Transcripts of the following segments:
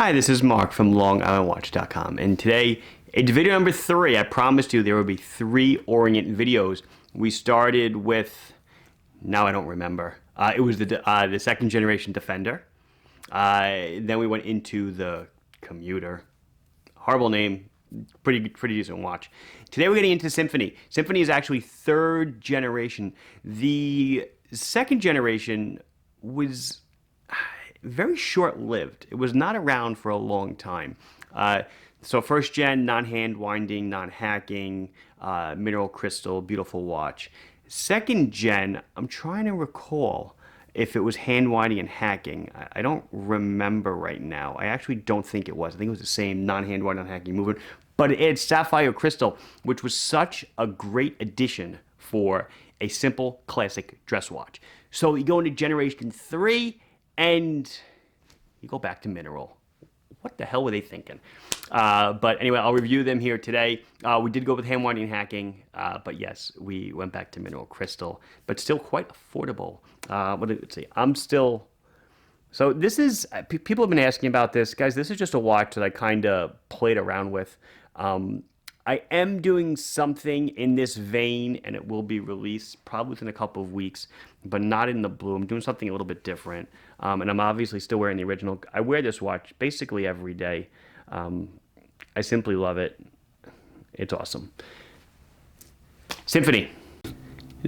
Hi, this is Mark from LongIslandWatch.com, and today it's video number 3. I promised you there would be 3 Orient videos. We started with, now I don't remember, it was the second generation Defender. Then we went into the Commuter. Horrible name, pretty decent watch. Today we're getting into Symphony. Symphony is actually 3rd generation. The 2nd generation was very short-lived. It was not around for a long time. So 1st gen, non-hand winding, non-hacking, mineral crystal, beautiful watch. 2nd gen, I'm trying to recall if it was hand winding and hacking. I don't remember right now. I actually don't think it was. I think it was the same non-hand winding, non-hacking movement. But it's sapphire crystal, which was such a great addition for a simple classic dress watch. So you go into generation 3, and you go back to mineral. What the hell were they thinking? But anyway, I'll review them here today. We did go with hand winding and hacking, but yes, we went back to mineral crystal, but still quite affordable. What did it say? So this is, people have been asking about this. Guys, this is just a watch that I kind of played around with. I am doing something in this vein, and it will be released probably within a couple of weeks, but not in the blue. I'm doing something a little bit different, and I'm obviously still wearing the original. I wear this watch basically every day. I simply love it. It's awesome. Symphony.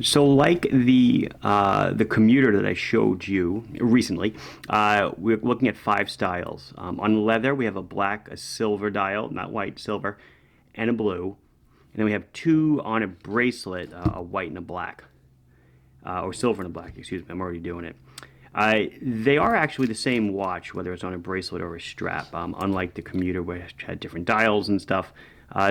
So like the Commuter that I showed you recently, we're looking at 5 styles. On leather, we have a black, a silver dial, not white, silver, and a blue. And then we have 2 on a bracelet, a white and a black. Or silver and a black, excuse me, I'm already doing it. They are actually the same watch, whether it's on a bracelet or a strap, unlike the Commuter, which had different dials and stuff.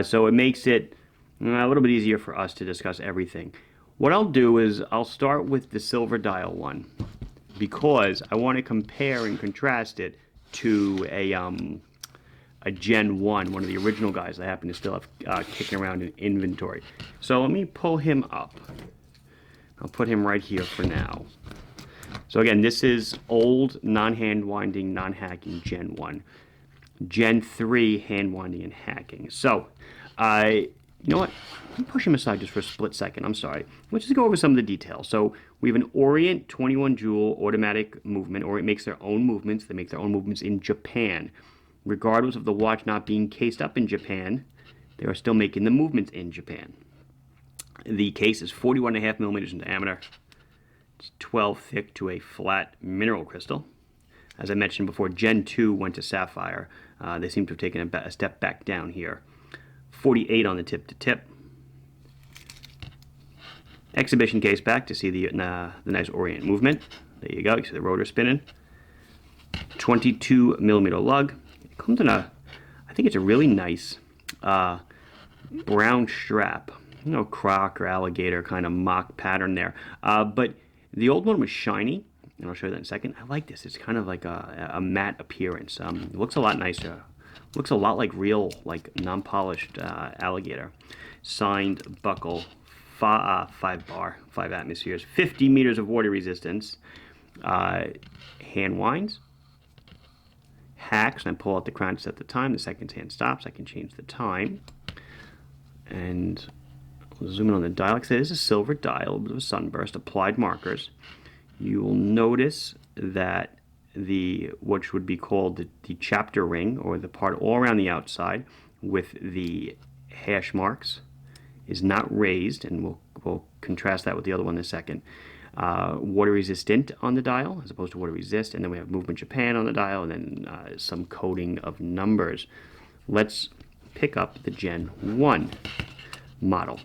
So it makes it a little bit easier for us to discuss everything. What I'll do is I'll start with the silver dial one, because I want to compare and contrast it to a Gen 1, one of the original guys I happen to still have kicking around in inventory. So let me pull him up. I'll put him right here for now. So again, this is old, non-hand winding, non-hacking Gen 1. Gen 3, hand winding and hacking. So, you know what? Let me push him aside just for a split second. I'm sorry. Let's just go over some of the details. So we have an Orient 21 jewel automatic movement. Orient makes their own movements. They make their own movements in Japan. Regardless of the watch not being cased up in Japan, they are still making the movements in Japan. The case is 41.5 millimeters in diameter. It's 12 thick to a flat mineral crystal. As I mentioned before, Gen 2 went to sapphire. They seem to have taken a step back down here. 48 on the tip to tip. Exhibition case back to see the nice Orient movement. There you go. You see the rotor spinning. 22 millimeter lug. It comes in I think it's a really nice brown strap. You know, croc or alligator kind of mock pattern there. But the old one was shiny, and I'll show you that in a second. I like this. It's kind of like a matte appearance. It looks a lot nicer. Looks a lot like real, like non-polished alligator. Signed buckle, 5 bar, 5 atmospheres, 50 meters of water resistance. Hand winds, hacks, and I pull out the crown to set the time. The second hand stops. I can change the time. And I'll zoom in on the dial. Like I said, this is a silver dial with a sunburst, applied markers. You will notice that which would be called the chapter ring, or the part all around the outside with the hash marks, is not raised, and we'll contrast that with the other one in a second. Water resistant on the dial as opposed to water resist, and then we have movement Japan on the dial, and then some coding of numbers. Let's pick up the Gen 1 model.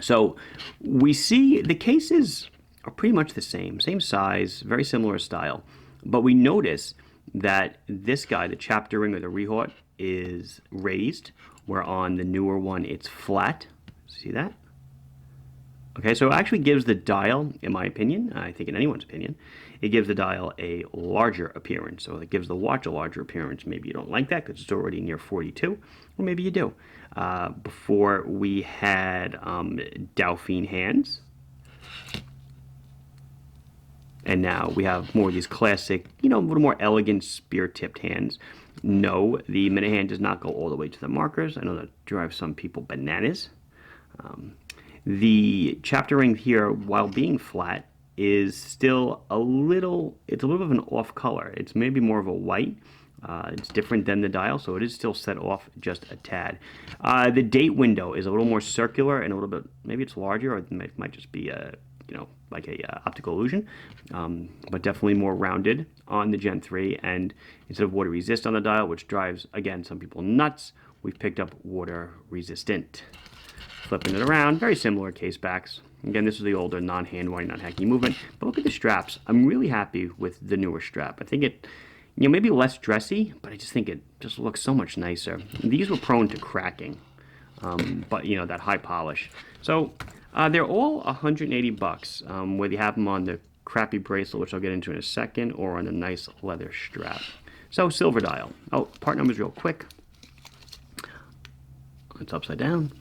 So we see the cases are pretty much the same size, very similar style. But we notice that this guy, the chapter ring or the Rehort, is raised, where on the newer one it's flat. See that? Okay, so it actually gives the dial, in my opinion, I think in anyone's opinion, it gives the dial a larger appearance. So it gives the watch a larger appearance. Maybe you don't like that because it's already near 42, or maybe you do. Before we had Dauphine hands. And now we have more of these classic, a little more elegant spear-tipped hands. No, the minute hand does not go all the way to the markers. I know that drives some people bananas. The chapter ring here, while being flat, is still it's a little bit of an off color. It's maybe more of a white. It's different than the dial, so it is still set off just a tad. The date window is a little more circular and a little bit, maybe it's larger, or it might just be like a optical illusion, but definitely more rounded on the Gen 3. And instead of water resist on the dial, which drives, again, some people nuts, we've picked up water resistant. Flipping it around, very similar case backs. Again, this is the older non-hand-winding, non-hacking movement. But look at the straps. I'm really happy with the newer strap. I think it, maybe less dressy, but I just think it just looks so much nicer. These were prone to cracking, but that high polish. So they're all 180 bucks, whether you have them on the crappy bracelet, which I'll get into in a second, or on a nice leather strap. So silver dial. Oh, part numbers real quick. It's upside down.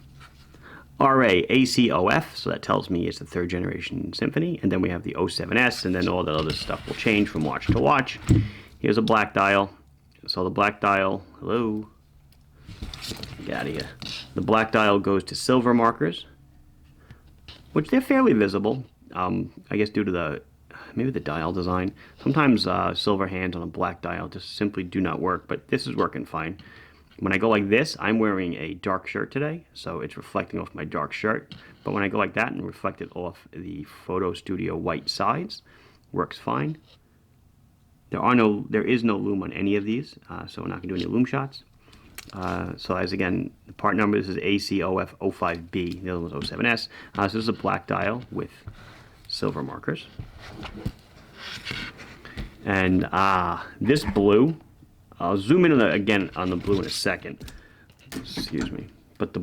RA ACOF, so that tells me it's the 3rd generation Symphony, and then we have the 07S, and then all that other stuff will change from watch to watch. Here's a black dial. So the black dial, hello, get out of here. The black dial goes to silver markers, which they're fairly visible, I guess due to maybe the dial design. Sometimes silver hands on a black dial just simply do not work, but this is working fine. When I go like this, I'm wearing a dark shirt today, so it's reflecting off my dark shirt. But when I go like that and reflect it off the Photo Studio white sides, works fine. There is no lume on any of these, so we're not going to do any lume shots. So as again, the part number, this is ACOF05B, the other one was 07S. So this is a black dial with silver markers. And this blue, I'll zoom in again on the blue in a second. Excuse me. But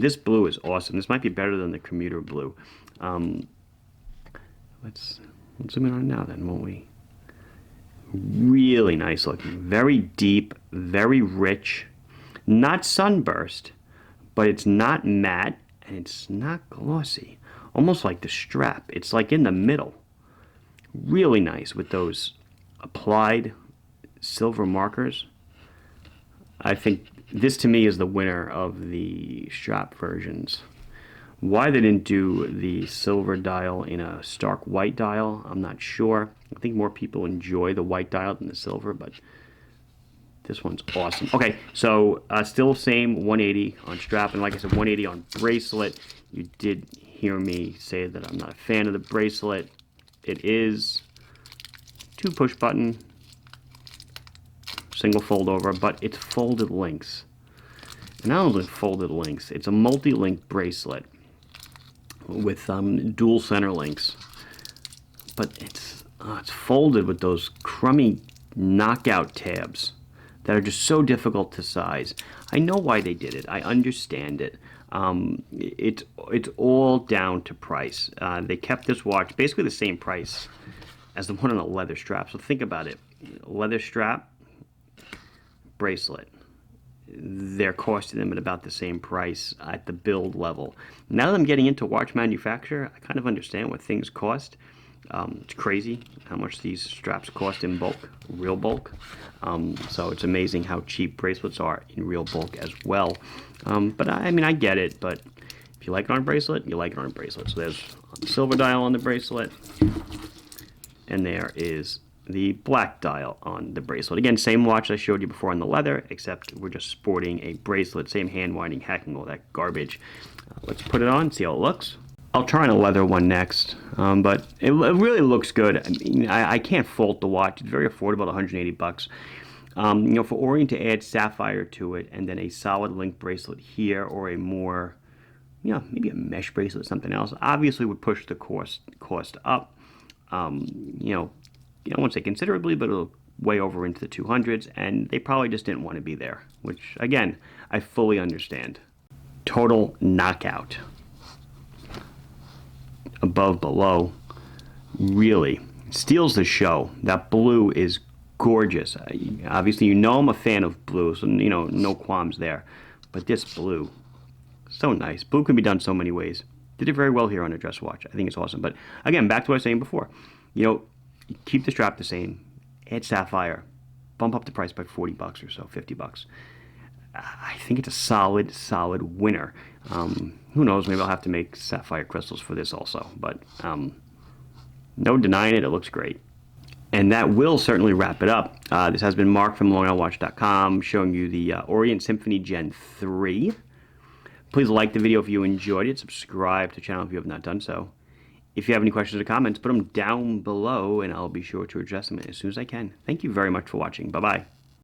this blue is awesome. This might be better than the commuter blue. Let's zoom in on it now then, won't we? Really nice looking. Very deep, very rich. Not sunburst, but it's not matte and it's not glossy. Almost like the strap. It's like in the middle. Really nice with those applied silver markers. I think this to me is the winner of the strap versions. Why they didn't do the silver dial in a stark white dial, I'm not sure. I think more people enjoy the white dial than the silver, but this one's awesome. Okay, so still same 180 on strap, and like I said, 180 on bracelet. You did hear me say that I'm not a fan of the bracelet. It is 2 push button, single fold over, but it's folded links. And not only folded links, it's a multi-link bracelet with dual center links. But it's folded with those crummy knockout tabs that are just so difficult to size. I know why they did it. I understand it. It's all down to price. They kept this watch basically the same price as the one on the leather strap. So think about it. Leather strap, bracelet. They're costing them at about the same price at the build level. Now that I'm getting into watch manufacture, I kind of understand what things cost. It's crazy how much these straps cost in bulk, real bulk. So it's amazing how cheap bracelets are in real bulk as well. But I mean, I get it, but if you like it on a bracelet, you like it on a bracelet. So there's a silver dial on the bracelet, and there is the black dial on the bracelet. Again, same watch I showed you before on the leather, except we're just sporting a bracelet, same hand winding, hacking, all that garbage. Let's put it on, see how it looks. I'll try on a leather one next, but it really looks good. I mean, I can't fault the watch. It's very affordable, 180 bucks. For Orient to add sapphire to it, and then a solid link bracelet here, or a more, maybe a mesh bracelet, something else, obviously would push the cost up. I won't say considerably, but it'll way over into the 200s, and they probably just didn't want to be there, which, again, I fully understand. Total knockout. Above, below, really steals the show. That blue is gorgeous. Obviously, I'm a fan of blue, so, no qualms there. But this blue, so nice. Blue can be done so many ways. Did it very well here on a dress watch. I think it's awesome. But again, back to what I was saying before. keep the strap the same, add sapphire, bump up the price by 40 bucks or so, 50 bucks. I think it's a solid winner. Who knows, maybe I'll have to make sapphire crystals for this also, but no denying it, it looks great. And that will certainly wrap it up. This has been Mark from LongIslandWatch.com showing you the Orient Symphony Gen 3. Please like the video if you enjoyed it. Subscribe to the channel if you have not done so. If you have any questions or comments, put them down below and I'll be sure to address them as soon as I can. Thank you very much for watching. Bye-bye.